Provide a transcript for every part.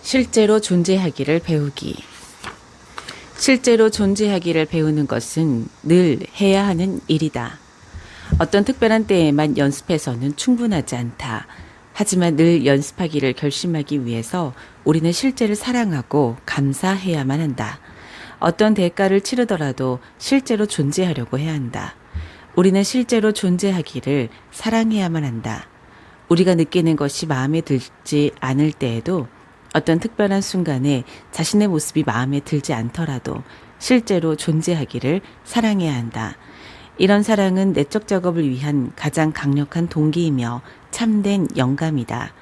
실제로 존재하기를 배우기. 실제로 존재하기를 배우는 것은 늘 해야 하는 일이다. 어떤 특별한 때에만 연습해서는 충분하지 않다. 하지만 늘 연습하기를 결심하기 위해서 우리는 실제를 사랑하고 감사해야만 한다. 어떤 대가를 치르더라도 실제로 존재하려고 해야 한다. 우리는 실제로 존재하기를 사랑해야만 한다. 우리가 느끼는 것이 마음에 들지 않을 때에도 어떤 특별한 순간에 자신의 모습이 마음에 들지 않더라도 실제로 존재하기를 사랑해야 한다. 이런 사랑은 내적 작업을 위한 가장 강력한 동기이며 참된 영감이다.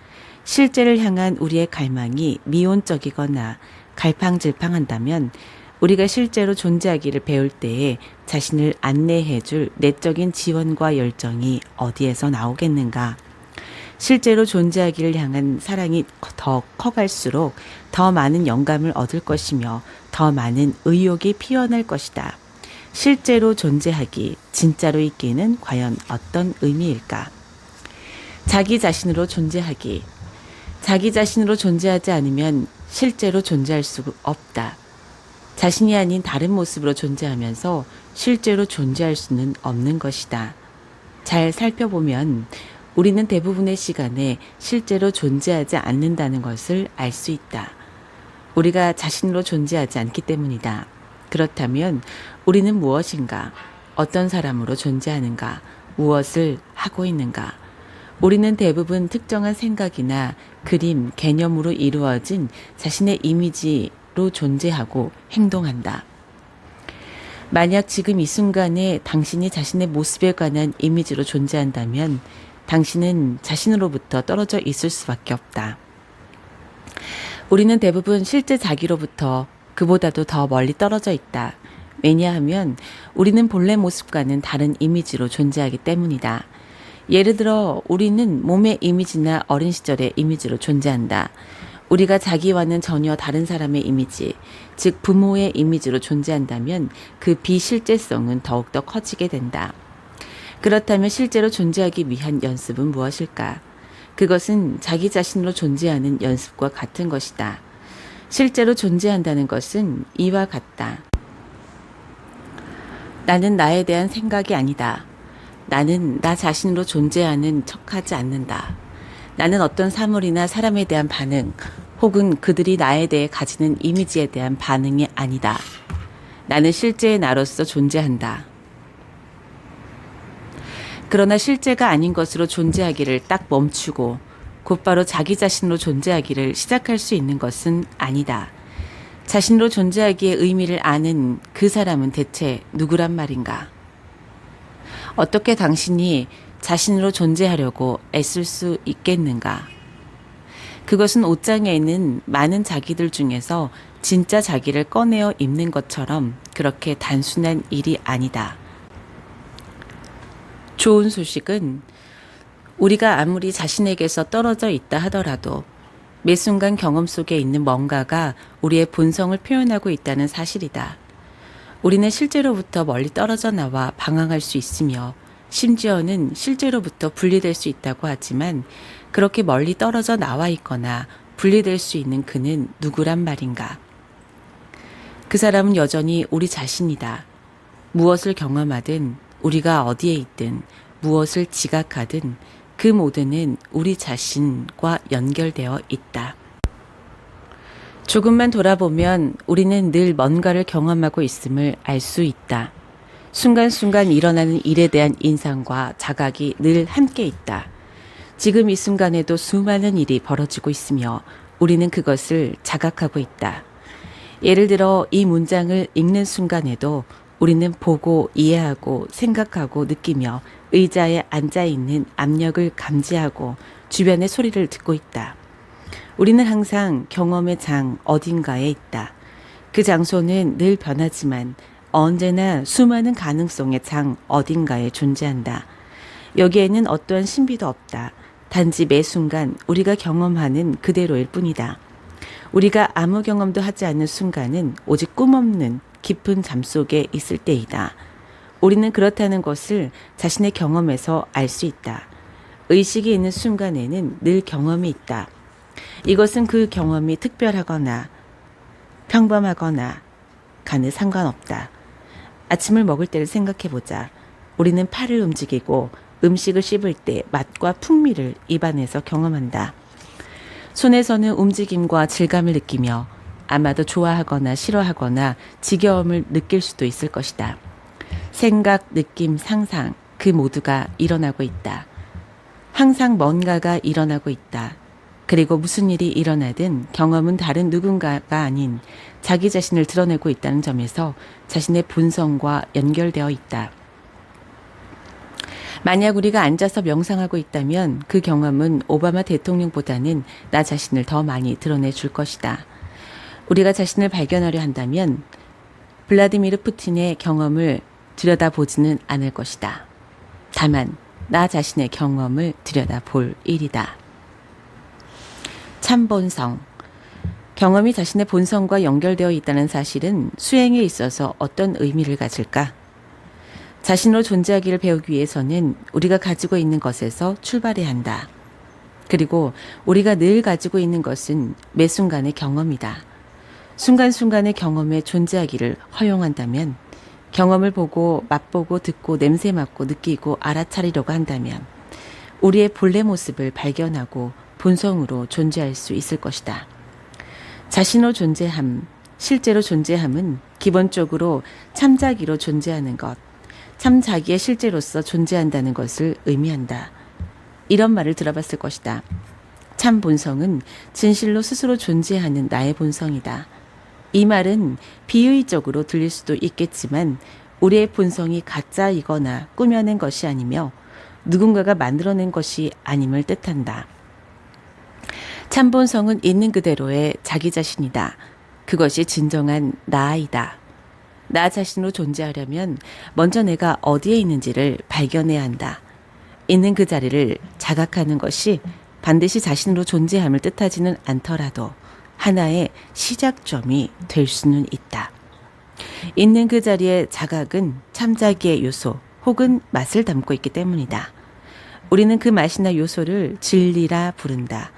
실제를 향한 우리의 갈망이 미온적이거나 갈팡질팡한다면 우리가 실제로 존재하기를 배울 때에 자신을 안내해줄 내적인 지원과 열정이 어디에서 나오겠는가? 실제로 존재하기를 향한 사랑이 더 커갈수록 더 많은 영감을 얻을 것이며 더 많은 의욕이 피어날 것이다. 실제로 존재하기, 진짜로 있기는 과연 어떤 의미일까? 자기 자신으로 존재하기. 자기 자신으로 존재하지 않으면 실제로 존재할 수 없다. 자신이 아닌 다른 모습으로 존재하면서 실제로 존재할 수는 없는 것이다. 잘 살펴보면 우리는 대부분의 시간에 실제로 존재하지 않는다는 것을 알 수 있다. 우리가 자신으로 존재하지 않기 때문이다. 그렇다면 우리는 무엇인가? 어떤 사람으로 존재하는가? 무엇을 하고 있는가? 우리는 대부분 특정한 생각이나 그림, 개념으로 이루어진 자신의 이미지로 존재하고 행동한다. 만약 지금 이 순간에 당신이 자신의 모습에 관한 이미지로 존재한다면 당신은 자신으로부터 떨어져 있을 수밖에 없다. 우리는 대부분 실제 자기로부터 그보다도 더 멀리 떨어져 있다. 왜냐하면 우리는 본래 모습과는 다른 이미지로 존재하기 때문이다. 예를 들어 우리는 몸의 이미지나 어린 시절의 이미지로 존재한다. 우리가 자기와는 전혀 다른 사람의 이미지, 즉 부모의 이미지로 존재한다면 그 비실제성은 더욱더 커지게 된다. 그렇다면 실제로 존재하기 위한 연습은 무엇일까? 그것은 자기 자신으로 존재하는 연습과 같은 것이다. 실제로 존재한다는 것은 이와 같다. 나는 나에 대한 생각이 아니다. 나는 나 자신으로 존재하는 척하지 않는다. 나는 어떤 사물이나 사람에 대한 반응, 혹은 그들이 나에 대해 가지는 이미지에 대한 반응이 아니다. 나는 실제의 나로서 존재한다. 그러나 실제가 아닌 것으로 존재하기를 딱 멈추고 곧바로 자기 자신으로 존재하기를 시작할 수 있는 것은 아니다. 자신으로 존재하기의 의미를 아는 그 사람은 대체 누구란 말인가? 어떻게 당신이 자신으로 존재하려고 애쓸 수 있겠는가? 그것은 옷장에 있는 많은 자기들 중에서 진짜 자기를 꺼내어 입는 것처럼 그렇게 단순한 일이 아니다. 좋은 소식은 우리가 아무리 자신에게서 떨어져 있다 하더라도 매 순간 경험 속에 있는 뭔가가 우리의 본성을 표현하고 있다는 사실이다. 우리는 실제로부터 멀리 떨어져 나와 방황할 수 있으며 심지어는 실제로부터 분리될 수 있다고 하지만 그렇게 멀리 떨어져 나와 있거나 분리될 수 있는 그는 누구란 말인가? 그 사람은 여전히 우리 자신이다. 무엇을 경험하든 우리가 어디에 있든 무엇을 지각하든 그 모두는 우리 자신과 연결되어 있다. 조금만 돌아보면 우리는 늘 뭔가를 경험하고 있음을 알 수 있다. 순간순간 일어나는 일에 대한 인상과 자각이 늘 함께 있다. 지금 이 순간에도 수많은 일이 벌어지고 있으며 우리는 그것을 자각하고 있다. 예를 들어 이 문장을 읽는 순간에도 우리는 보고 이해하고 생각하고 느끼며 의자에 앉아있는 압력을 감지하고 주변의 소리를 듣고 있다. 우리는 항상 경험의 장 어딘가에 있다. 그 장소는 늘 변하지만 언제나 수많은 가능성의 장 어딘가에 존재한다. 여기에는 어떠한 신비도 없다. 단지 매 순간 우리가 경험하는 그대로일 뿐이다. 우리가 아무 경험도 하지 않는 순간은 오직 꿈없는 깊은 잠 속에 있을 때이다. 우리는 그렇다는 것을 자신의 경험에서 알 수 있다. 의식이 있는 순간에는 늘 경험이 있다. 이것은 그 경험이 특별하거나 평범하거나 간에 상관없다. 아침을 먹을 때를 생각해보자. 우리는 팔을 움직이고 음식을 씹을 때 맛과 풍미를 입안에서 경험한다. 손에서는 움직임과 질감을 느끼며 아마도 좋아하거나 싫어하거나 지겨움을 느낄 수도 있을 것이다. 생각, 느낌, 상상 그 모두가 일어나고 있다. 항상 뭔가가 일어나고 있다. 그리고 무슨 일이 일어나든 경험은 다른 누군가가 아닌 자기 자신을 드러내고 있다는 점에서 자신의 본성과 연결되어 있다. 만약 우리가 앉아서 명상하고 있다면 그 경험은 오바마 대통령보다는 나 자신을 더 많이 드러내 줄 것이다. 우리가 자신을 발견하려 한다면 블라디미르 푸틴의 경험을 들여다보지는 않을 것이다. 다만 나 자신의 경험을 들여다볼 일이다. 참본성. 경험이 자신의 본성과 연결되어 있다는 사실은 수행에 있어서 어떤 의미를 가질까? 자신으로 존재하기를 배우기 위해서는 우리가 가지고 있는 것에서 출발해야 한다. 그리고 우리가 늘 가지고 있는 것은 매 순간의 경험이다. 순간순간의 경험에 존재하기를 허용한다면, 경험을 보고 맛보고 듣고 냄새 맡고 느끼고 알아차리려고 한다면 우리의 본래 모습을 발견하고 본성으로 존재할 수 있을 것이다. 자신으로 존재함, 실제로 존재함은 기본적으로 참자기로 존재하는 것, 참자기의 실제로서 존재한다는 것을 의미한다. 이런 말을 들어봤을 것이다. 참 본성은 진실로 스스로 존재하는 나의 본성이다. 이 말은 비유의적으로 들릴 수도 있겠지만 우리의 본성이 가짜이거나 꾸며낸 것이 아니며 누군가가 만들어낸 것이 아님을 뜻한다. 참본성은 있는 그대로의 자기 자신이다. 그것이 진정한 나이다. 나 자신으로 존재하려면 먼저 내가 어디에 있는지를 발견해야 한다. 있는 그 자리를 자각하는 것이 반드시 자신으로 존재함을 뜻하지는 않더라도 하나의 시작점이 될 수는 있다. 있는 그 자리의 자각은 참자기의 요소 혹은 맛을 담고 있기 때문이다. 우리는 그 맛이나 요소를 진리라 부른다.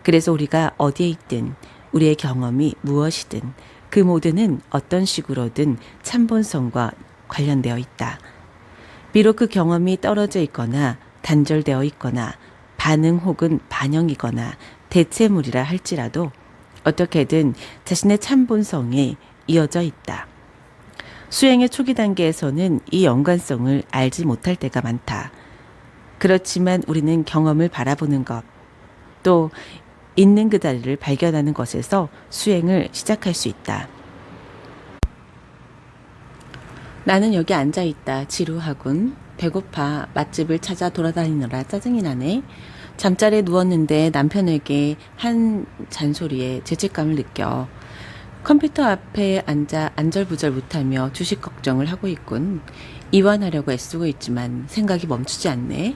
그래서 우리가 어디에 있든 우리의 경험이 무엇이든 그 모두는 어떤 식으로든 참본성과 관련되어 있다. 비록 그 경험이 떨어져 있거나 단절되어 있거나 반응 혹은 반영이거나 대체물이라 할지라도 어떻게든 자신의 참본성에 이어져 있다. 수행의 초기 단계에서는 이 연관성을 알지 못할 때가 많다. 그렇지만 우리는 경험을 바라보는 것, 또 있는 그 자리를 발견하는 것에서 수행을 시작할 수 있다. 나는 여기 앉아있다. 지루하군. 배고파. 맛집을 찾아 돌아다니느라 짜증이 나네. 잠자리에 누웠는데 남편에게 한 잔소리에 죄책감을 느껴. 컴퓨터 앞에 앉아 안절부절 못하며 주식 걱정을 하고 있군. 이완하려고 애쓰고 있지만 생각이 멈추지 않네.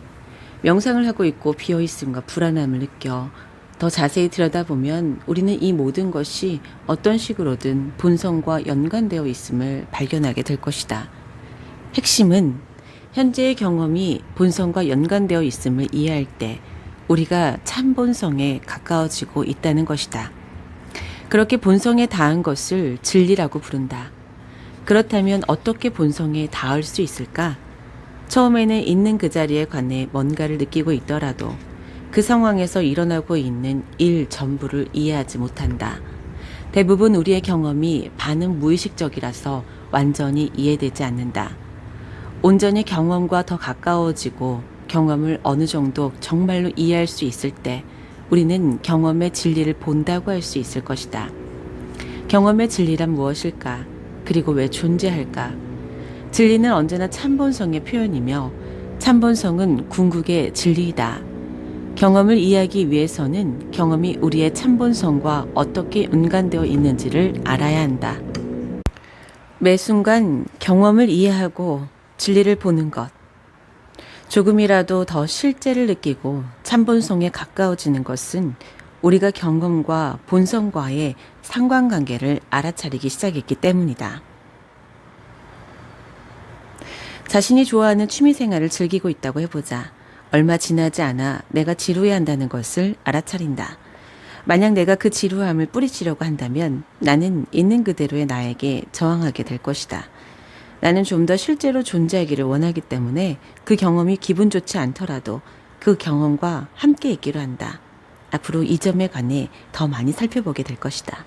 명상을 하고 있고 비어있음과 불안함을 느껴. 더 자세히 들여다보면 우리는 이 모든 것이 어떤 식으로든 본성과 연관되어 있음을 발견하게 될 것이다. 핵심은 현재의 경험이 본성과 연관되어 있음을 이해할 때 우리가 참 본성에 가까워지고 있다는 것이다. 그렇게 본성에 닿은 것을 진리라고 부른다. 그렇다면 어떻게 본성에 닿을 수 있을까? 처음에는 있는 그 자리에 관해 뭔가를 느끼고 있더라도 그 상황에서 일어나고 있는 일 전부를 이해하지 못한다. 대부분 우리의 경험이 반응 무의식적이라서 완전히 이해되지 않는다. 온전히 경험과 더 가까워지고 경험을 어느 정도 정말로 이해할 수 있을 때 우리는 경험의 진리를 본다고 할 수 있을 것이다. 경험의 진리란 무엇일까? 그리고 왜 존재할까? 진리는 언제나 참본성의 표현이며 참본성은 궁극의 진리이다. 경험을 이해하기 위해서는 경험이 우리의 참본성과 어떻게 연관되어 있는지를 알아야 한다. 매 순간 경험을 이해하고 진리를 보는 것. 조금이라도 더 실제를 느끼고 참본성에 가까워지는 것은 우리가 경험과 본성과의 상관관계를 알아차리기 시작했기 때문이다. 자신이 좋아하는 취미생활을 즐기고 있다고 해보자. 얼마 지나지 않아 내가 지루해한다는 것을 알아차린다. 만약 내가 그 지루함을 뿌리치려고 한다면 나는 있는 그대로의 나에게 저항하게 될 것이다. 나는 좀 더 실제로 존재하기를 원하기 때문에 그 경험이 기분 좋지 않더라도 그 경험과 함께 있기로 한다. 앞으로 이 점에 관해 더 많이 살펴보게 될 것이다.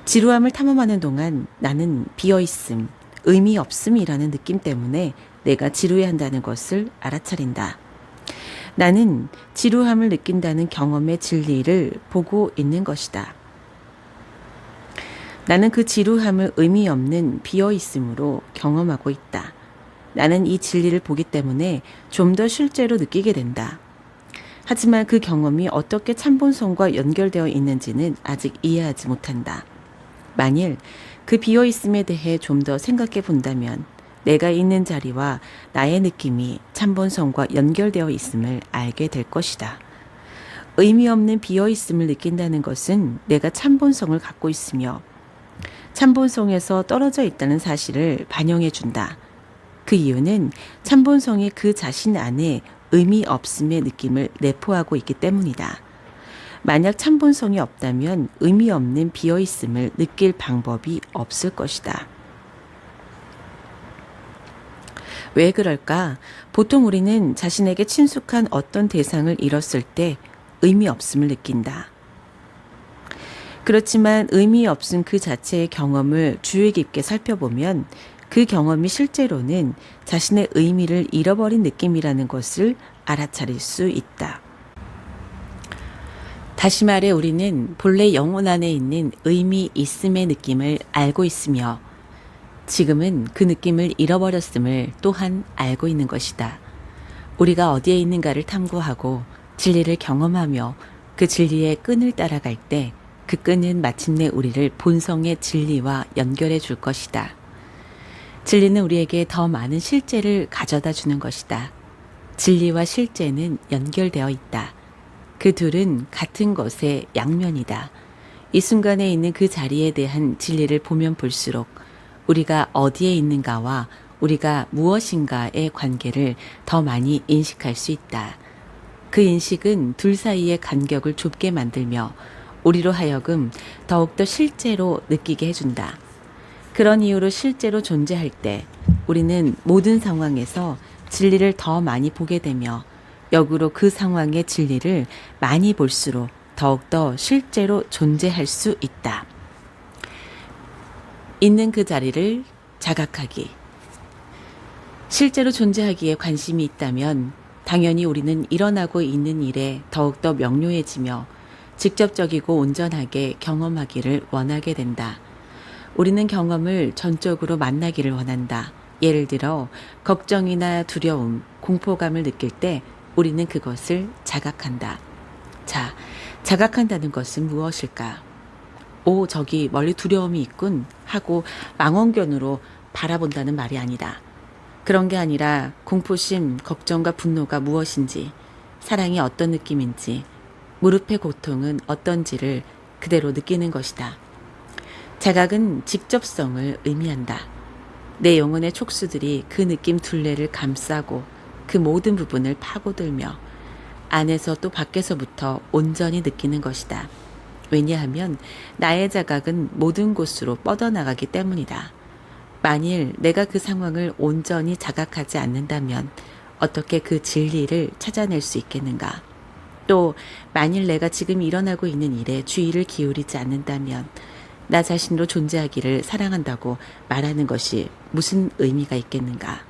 지루함을 탐험하는 동안 나는 비어있음, 의미 없음이라는 느낌 때문에 내가 지루해한다는 것을 알아차린다. 나는 지루함을 느낀다는 경험의 진리를 보고 있는 것이다. 나는 그 지루함을 의미 없는 비어있음으로 경험하고 있다. 나는 이 진리를 보기 때문에 좀 더 실제로 느끼게 된다. 하지만 그 경험이 어떻게 참본성과 연결되어 있는지는 아직 이해하지 못한다. 만일 그 비어있음에 대해 좀 더 생각해 본다면 내가 있는 자리와 나의 느낌이 참본성과 연결되어 있음을 알게 될 것이다. 의미 없는 비어있음을 느낀다는 것은 내가 참본성을 갖고 있으며 참본성에서 떨어져 있다는 사실을 반영해 준다. 그 이유는 참본성이 그 자신 안에 의미 없음의 느낌을 내포하고 있기 때문이다. 만약 참본성이 없다면 의미 없는 비어있음을 느낄 방법이 없을 것이다. 왜 그럴까? 보통 우리는 자신에게 친숙한 어떤 대상을 잃었을 때 의미 없음을 느낀다. 그렇지만 의미 없음 그 자체의 경험을 주의 깊게 살펴보면 그 경험이 실제로는 자신의 의미를 잃어버린 느낌이라는 것을 알아차릴 수 있다. 다시 말해 우리는 본래 영혼 안에 있는 의미 있음의 느낌을 알고 있으며 지금은 그 느낌을 잃어버렸음을 또한 알고 있는 것이다. 우리가 어디에 있는가를 탐구하고 진리를 경험하며 그 진리의 끈을 따라갈 때 그 끈은 마침내 우리를 본성의 진리와 연결해 줄 것이다. 진리는 우리에게 더 많은 실제를 가져다 주는 것이다. 진리와 실제는 연결되어 있다. 그 둘은 같은 것의 양면이다. 이 순간에 있는 그 자리에 대한 진리를 보면 볼수록 우리가 어디에 있는가와 우리가 무엇인가의 관계를 더 많이 인식할 수 있다. 그 인식은 둘 사이의 간격을 좁게 만들며 우리로 하여금 더욱더 실제로 느끼게 해준다. 그런 이유로 실제로 존재할 때 우리는 모든 상황에서 진리를 더 많이 보게 되며 역으로 그 상황의 진리를 많이 볼수록 더욱더 실제로 존재할 수 있다. 있는 그 자리를 자각하기. 실제로 존재하기에 관심이 있다면 당연히 우리는 일어나고 있는 일에 더욱더 명료해지며 직접적이고 온전하게 경험하기를 원하게 된다. 우리는 경험을 전적으로 만나기를 원한다. 예를 들어 걱정이나 두려움, 공포감을 느낄 때 우리는 그것을 자각한다. 자, 자각한다는 것은 무엇일까? 오, 저기 멀리 두려움이 있군 하고 망원견으로 바라본다는 말이 아니다. 그런 게 아니라 공포심, 걱정과 분노가 무엇인지, 사랑이 어떤 느낌인지, 무릎의 고통은 어떤지를 그대로 느끼는 것이다. 자각은 직접성을 의미한다. 내 영혼의 촉수들이 그 느낌 둘레를 감싸고 그 모든 부분을 파고들며 안에서 또 밖에서부터 온전히 느끼는 것이다. 왜냐하면 나의 자각은 모든 곳으로 뻗어나가기 때문이다. 만일 내가 그 상황을 온전히 자각하지 않는다면 어떻게 그 진리를 찾아낼 수 있겠는가? 또 만일 내가 지금 일어나고 있는 일에 주의를 기울이지 않는다면 나 자신으로 존재하기를 사랑한다고 말하는 것이 무슨 의미가 있겠는가?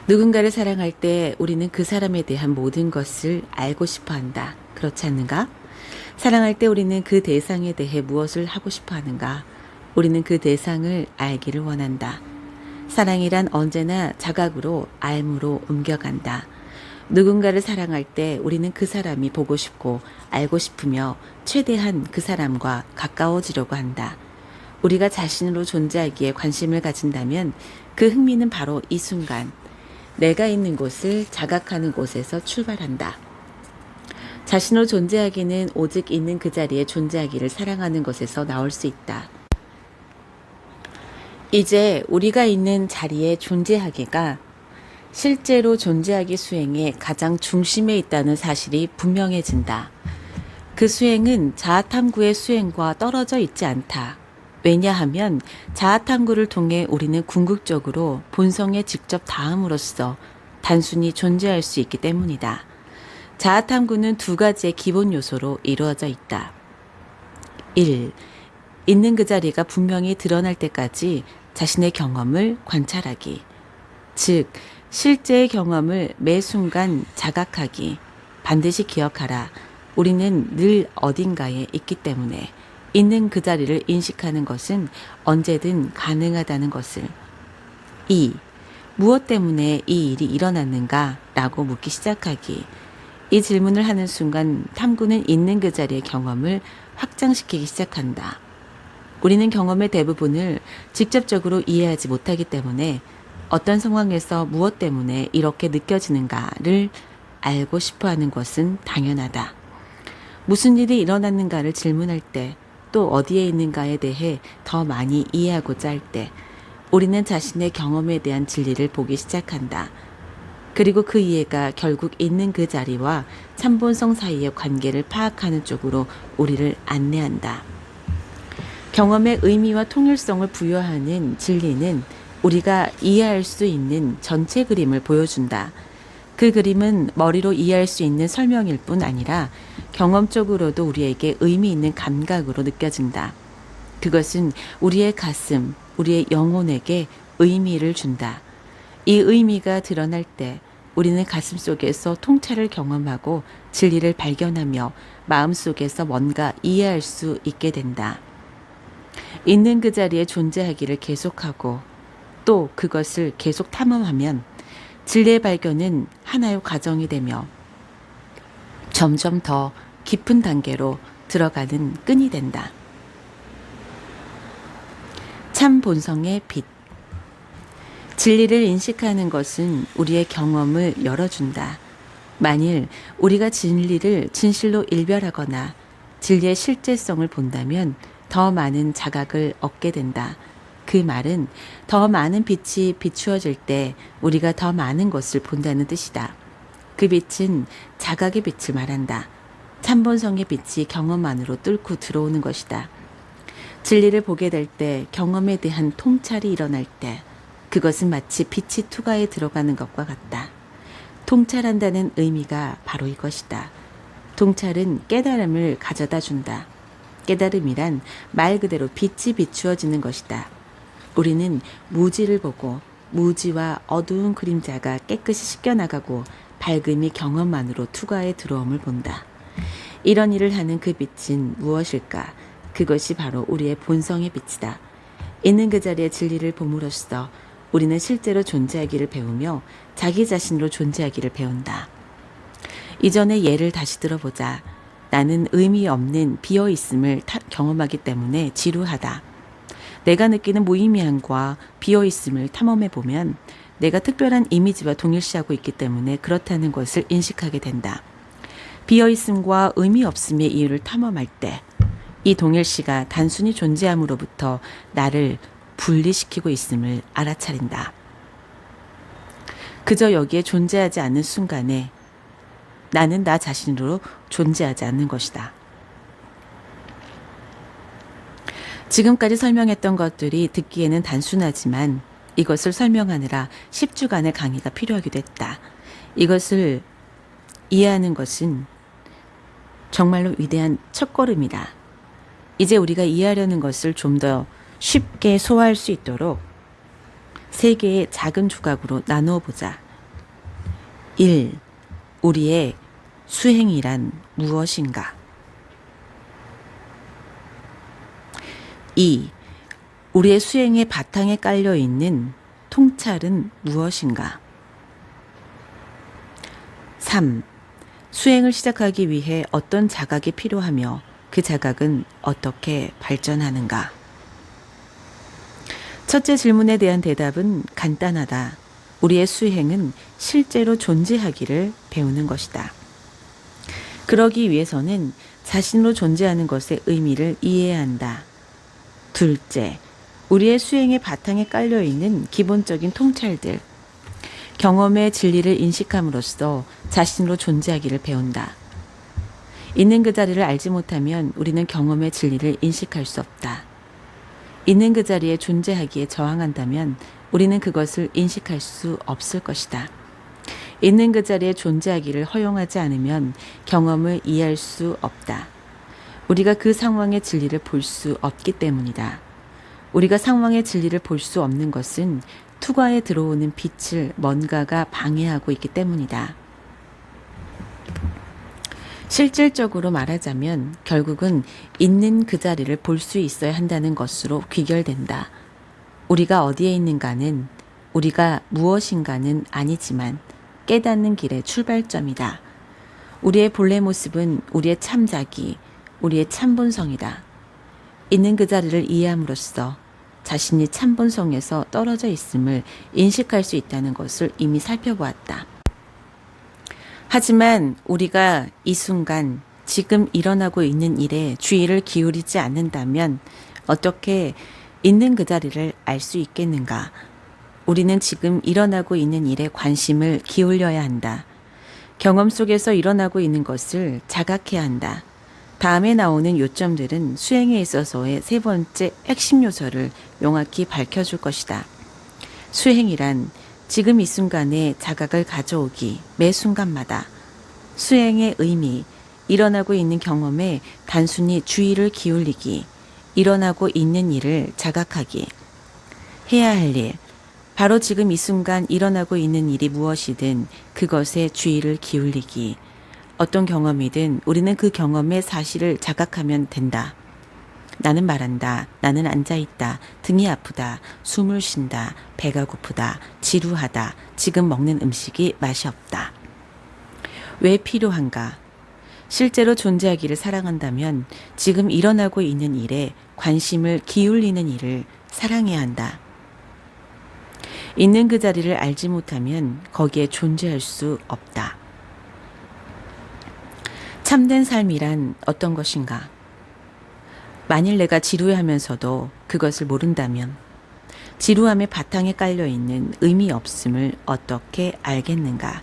누군가를 사랑할 때 우리는 그 사람에 대한 모든 것을 알고 싶어 한다. 그렇지 않는가? 사랑할 때 우리는 그 대상에 대해 무엇을 하고 싶어 하는가? 우리는 그 대상을 알기를 원한다. 사랑이란 언제나 자각으로 알므로 옮겨간다. 누군가를 사랑할 때 우리는 그 사람이 보고 싶고 알고 싶으며 최대한 그 사람과 가까워지려고 한다. 우리가 자신으로 존재하기에 관심을 가진다면 그 흥미는 바로 이 순간 내가 있는 곳을 자각하는 곳에서 출발한다. 자신으로 존재하기는 오직 있는 그 자리에 존재하기를 사랑하는 것에서 나올 수 있다. 이제 우리가 있는 자리에 존재하기가 실제로 존재하기 수행의 가장 중심에 있다는 사실이 분명해진다. 그 수행은 자아탐구의 수행과 떨어져 있지 않다. 왜냐하면 자아탐구를 통해 우리는 궁극적으로 본성에 직접 닿음으로써 단순히 존재할 수 있기 때문이다. 자아탐구는 두 가지의 기본 요소로 이루어져 있다. 1. 있는 그 자리가 분명히 드러날 때까지 자신의 경험을 관찰하기. 즉, 실제의 경험을 매 순간 자각하기. 반드시 기억하라. 우리는 늘 어딘가에 있기 때문에 있는 그 자리를 인식하는 것은 언제든 가능하다는 것을. 2. 무엇 때문에 이 일이 일어났는가? 라고 묻기 시작하기. 이 질문을 하는 순간 탐구는 있는 그 자리의 경험을 확장시키기 시작한다. 우리는 경험의 대부분을 직접적으로 이해하지 못하기 때문에 어떤 상황에서 무엇 때문에 이렇게 느껴지는가를 알고 싶어 하는 것은 당연하다. 무슨 일이 일어났는가를 질문할 때, 또 어디에 있는가에 대해 더 많이 이해하고자 할 때, 우리는 자신의 경험에 대한 진리를 보기 시작한다. 그리고 그 이해가 결국 있는 그 자리와 참본성 사이의 관계를 파악하는 쪽으로 우리를 안내한다. 경험의 의미와 통일성을 부여하는 진리는 우리가 이해할 수 있는 전체 그림을 보여준다. 그 그림은 머리로 이해할 수 있는 설명일 뿐 아니라 경험적으로도 우리에게 의미 있는 감각으로 느껴진다. 그것은 우리의 가슴, 우리의 영혼에게 의미를 준다. 이 의미가 드러날 때 우리는 가슴 속에서 통찰을 경험하고 진리를 발견하며 마음속에서 뭔가 이해할 수 있게 된다. 있는 그 자리에 존재하기를 계속하고 또 그것을 계속 탐험하면 진리의 발견은 하나의 과정이 되며 점점 더 깊은 단계로 들어가는 끈이 된다. 참 본성의 빛. 진리를 인식하는 것은 우리의 경험을 열어준다. 만일 우리가 진리를 진실로 일별하거나 진리의 실제성을 본다면 더 많은 자각을 얻게 된다. 그 말은 더 많은 빛이 비추어질 때 우리가 더 많은 것을 본다는 뜻이다. 그 빛은 자각의 빛을 말한다. 참본성의 빛이 경험 안으로 뚫고 들어오는 것이다. 진리를 보게 될 때, 경험에 대한 통찰이 일어날 때 그것은 마치 빛이 투과에 들어가는 것과 같다. 통찰한다는 의미가 바로 이것이다. 통찰은 깨달음을 가져다 준다. 깨달음이란 말 그대로 빛이 비추어지는 것이다. 우리는 무지를 보고 무지와 어두운 그림자가 깨끗이 씻겨나가고 밝음이 경험만으로 투과에 들어옴을 본다. 이런 일을 하는 그 빛은 무엇일까? 그것이 바로 우리의 본성의 빛이다. 있는 그 자리에 진리를 봄으로써 우리는 실제로 존재하기를 배우며 자기 자신으로 존재하기를 배운다. 이전의 예를 다시 들어보자. 나는 의미 없는 비어있음을 경험하기 때문에 지루하다. 내가 느끼는 무의미함과 비어있음을 탐험해보면 내가 특별한 이미지와 동일시하고 있기 때문에 그렇다는 것을 인식하게 된다. 비어있음과 의미 없음의 이유를 탐험할 때 이 동일시가 단순히 존재함으로부터 나를 분리시키고 있음을 알아차린다. 그저 여기에 존재하지 않는 순간에 나는 나 자신으로 존재하지 않는 것이다. 지금까지 설명했던 것들이 듣기에는 단순하지만 이것을 설명하느라 10주간의 강의가 필요하기도 했다. 이것을 이해하는 것은 정말로 위대한 첫걸음이다. 이제 우리가 이해하려는 것을 좀 더 쉽게 소화할 수 있도록 3개의 작은 조각으로 나누어 보자. 1. 우리의 수행이란 무엇인가? 2. 우리의 수행의 바탕에 깔려 있는 통찰은 무엇인가? 3. 수행을 시작하기 위해 어떤 자각이 필요하며 그 자각은 어떻게 발전하는가? 첫째 질문에 대한 대답은 간단하다. 우리의 수행은 실제로 존재하기를 배우는 것이다. 그러기 위해서는 자신으로 존재하는 것의 의미를 이해해야 한다. 둘째, 우리의 수행의 바탕에 깔려있는 기본적인 통찰들, 경험의 진리를 인식함으로써 자신으로 존재하기를 배운다. 있는 그 자리를 알지 못하면 우리는 경험의 진리를 인식할 수 없다. 있는 그 자리에 존재하기에 저항한다면 우리는 그것을 인식할 수 없을 것이다. 있는 그 자리에 존재하기를 허용하지 않으면 경험을 이해할 수 없다. 우리가 그 상황의 진리를 볼 수 없기 때문이다. 우리가 상황의 진리를 볼 수 없는 것은 투과에 들어오는 빛을 뭔가가 방해하고 있기 때문이다. 실질적으로 말하자면 결국은 있는 그 자리를 볼 수 있어야 한다는 것으로 귀결된다. 우리가 어디에 있는가는 우리가 무엇인가는 아니지만 깨닫는 길의 출발점이다. 우리의 본래 모습은 우리의 참자기, 우리의 참본성이다. 있는 그 자리를 이해함으로써 자신이 참본성에서 떨어져 있음을 인식할 수 있다는 것을 이미 살펴보았다. 하지만 우리가 이 순간 지금 일어나고 있는 일에 주의를 기울이지 않는다면 어떻게 있는 그 자리를 알 수 있겠는가? 우리는 지금 일어나고 있는 일에 관심을 기울여야 한다. 경험 속에서 일어나고 있는 것을 자각해야 한다. 다음에 나오는 요점들은 수행에 있어서의 세 번째 핵심 요소를 명확히 밝혀줄 것이다. 수행이란 지금 이 순간에 자각을 가져오기, 매 순간마다. 수행의 의미, 일어나고 있는 경험에 단순히 주의를 기울이기, 일어나고 있는 일을 자각하기. 해야 할 일, 바로 지금 이 순간 일어나고 있는 일이 무엇이든 그것에 주의를 기울이기. 어떤 경험이든 우리는 그 경험의 사실을 자각하면 된다. 나는 말한다. 나는 앉아있다. 등이 아프다. 숨을 쉰다. 배가 고프다. 지루하다. 지금 먹는 음식이 맛이 없다. 왜 필요한가? 실제로 존재하기를 사랑한다면 지금 일어나고 있는 일에 관심을 기울이는 일을 사랑해야 한다. 있는 그 자리를 알지 못하면 거기에 존재할 수 없다. 참된 삶이란 어떤 것인가? 만일 내가 지루해하면서도 그것을 모른다면 지루함의 바탕에 깔려있는 의미 없음을 어떻게 알겠는가?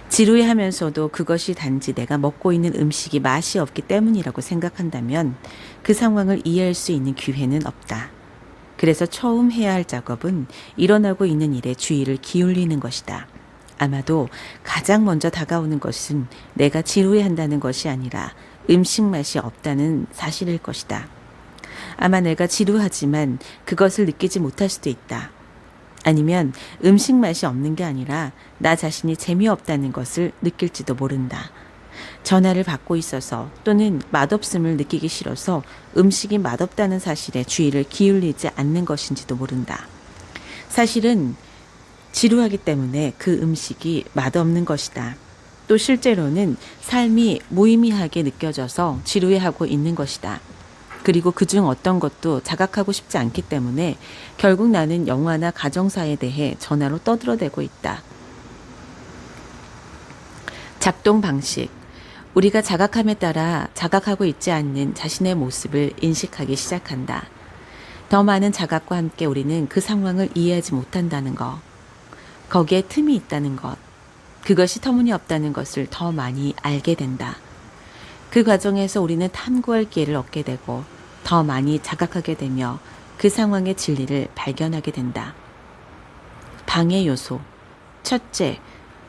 지루해하면서도 그것이 단지 내가 먹고 있는 음식이 맛이 없기 때문이라고 생각한다면 그 상황을 이해할 수 있는 기회는 없다. 그래서 처음 해야 할 작업은 일어나고 있는 일에 주의를 기울이는 것이다. 아마도 가장 먼저 다가오는 것은 내가 지루해한다는 것이 아니라 음식 맛이 없다는 사실일 것이다. 아마 내가 지루하지만 그것을 느끼지 못할 수도 있다. 아니면 음식 맛이 없는 게 아니라 나 자신이 재미없다는 것을 느낄지도 모른다. 전화를 받고 있어서 또는 맛없음을 느끼기 싫어서 음식이 맛없다는 사실에 주의를 기울이지 않는 것인지도 모른다. 사실은 지루하기 때문에 그 음식이 맛없는 것이다. 또 실제로는 삶이 무의미하게 느껴져서 지루해하고 있는 것이다. 그리고 그중 어떤 것도 자각하고 싶지 않기 때문에 결국 나는 영화나 가정사에 대해 전화로 떠들어대고 있다. 작동 방식. 우리가 자각함에 따라 자각하고 있지 않는 자신의 모습을 인식하기 시작한다. 더 많은 자각과 함께 우리는 그 상황을 이해하지 못한다는 것. 거기에 틈이 있다는 것, 그것이 터무니없다는 것을 더 많이 알게 된다. 그 과정에서 우리는 탐구할 기회를 얻게 되고 더 많이 자각하게 되며 그 상황의 진리를 발견하게 된다. 방해 요소. 첫째,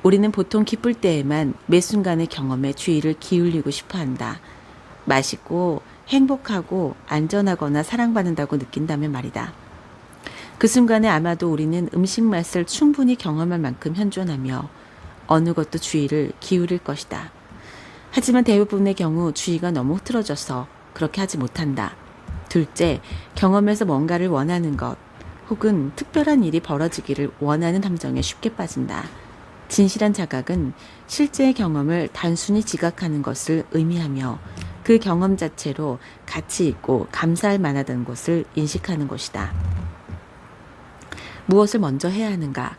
우리는 보통 기쁠 때에만 매 순간의 경험에 주의를 기울이고 싶어 한다. 맛있고 행복하고 안전하거나 사랑받는다고 느낀다면 말이다. 그 순간에 아마도 우리는 음식 맛을 충분히 경험할 만큼 현존하며 어느 것도 주의를 기울일 것이다. 하지만 대부분의 경우 주의가 너무 흐트러져서 그렇게 하지 못한다. 둘째, 경험에서 뭔가를 원하는 것 혹은 특별한 일이 벌어지기를 원하는 함정에 쉽게 빠진다. 진실한 자각은 실제의 경험을 단순히 지각하는 것을 의미하며 그 경험 자체로 가치 있고 감사할 만하다는 것을 인식하는 것이다. 무엇을 먼저 해야 하는가?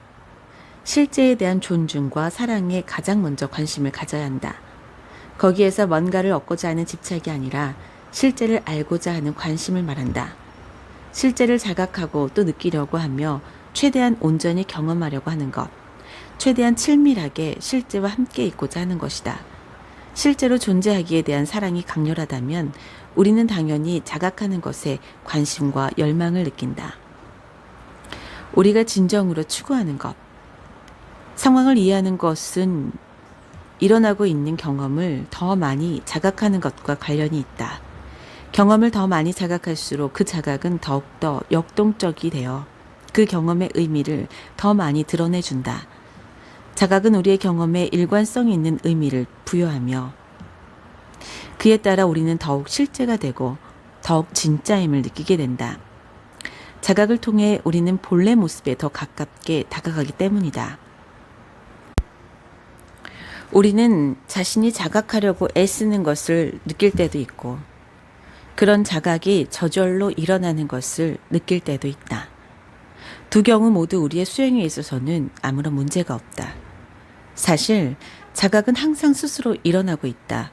실제에 대한 존중과 사랑에 가장 먼저 관심을 가져야 한다. 거기에서 뭔가를 얻고자 하는 집착이 아니라 실제를 알고자 하는 관심을 말한다. 실제를 자각하고 또 느끼려고 하며 최대한 온전히 경험하려고 하는 것. 최대한 친밀하게 실제와 함께 있고자 하는 것이다. 실제로 존재하기에 대한 사랑이 강렬하다면 우리는 당연히 자각하는 것에 관심과 열망을 느낀다. 우리가 진정으로 추구하는 것. 상황을 이해하는 것은 일어나고 있는 경험을 더 많이 자각하는 것과 관련이 있다. 경험을 더 많이 자각할수록 그 자각은 더욱더 역동적이 되어 그 경험의 의미를 더 많이 드러내준다. 자각은 우리의 경험에 일관성이 있는 의미를 부여하며 그에 따라 우리는 더욱 실제가 되고 더욱 진짜임을 느끼게 된다. 자각을 통해 우리는 본래 모습에 더 가깝게 다가가기 때문이다. 우리는 자신이 자각하려고 애쓰는 것을 느낄 때도 있고 그런 자각이 저절로 일어나는 것을 느낄 때도 있다. 두 경우 모두 우리의 수행에 있어서는 아무런 문제가 없다. 사실 자각은 항상 스스로 일어나고 있다.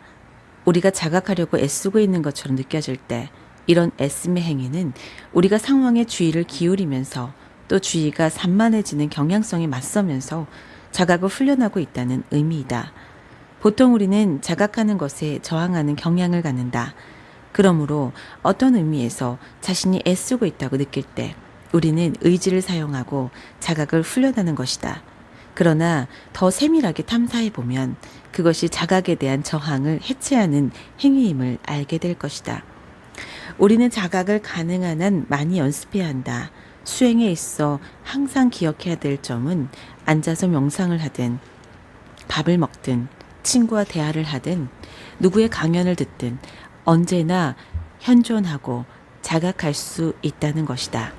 우리가 자각하려고 애쓰고 있는 것처럼 느껴질 때 이런 애씀의 행위는 우리가 상황에 주의를 기울이면서 또 주의가 산만해지는 경향성에 맞서면서 자각을 훈련하고 있다는 의미이다. 보통 우리는 자각하는 것에 저항하는 경향을 갖는다. 그러므로 어떤 의미에서 자신이 애쓰고 있다고 느낄 때 우리는 의지를 사용하고 자각을 훈련하는 것이다. 그러나 더 세밀하게 탐사해 보면 그것이 자각에 대한 저항을 해체하는 행위임을 알게 될 것이다. 우리는 자각을 가능한 한 많이 연습해야 한다. 수행에 있어 항상 기억해야 될 점은 앉아서 명상을 하든 밥을 먹든 친구와 대화를 하든 누구의 강연을 듣든 언제나 현존하고 자각할 수 있다는 것이다.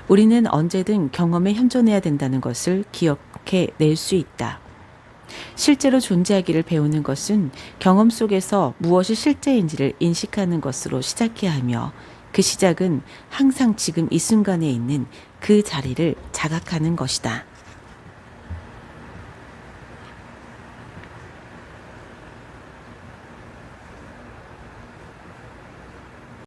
우리는 언제든 경험에 현존해야 된다는 것을 기억해 낼 수 있다. 실제로 존재하기를 배우는 것은 경험 속에서 무엇이 실제인지를 인식하는 것으로 시작해야 하며 그 시작은 항상 지금 이 순간에 있는 그 자리를 자각하는 것이다.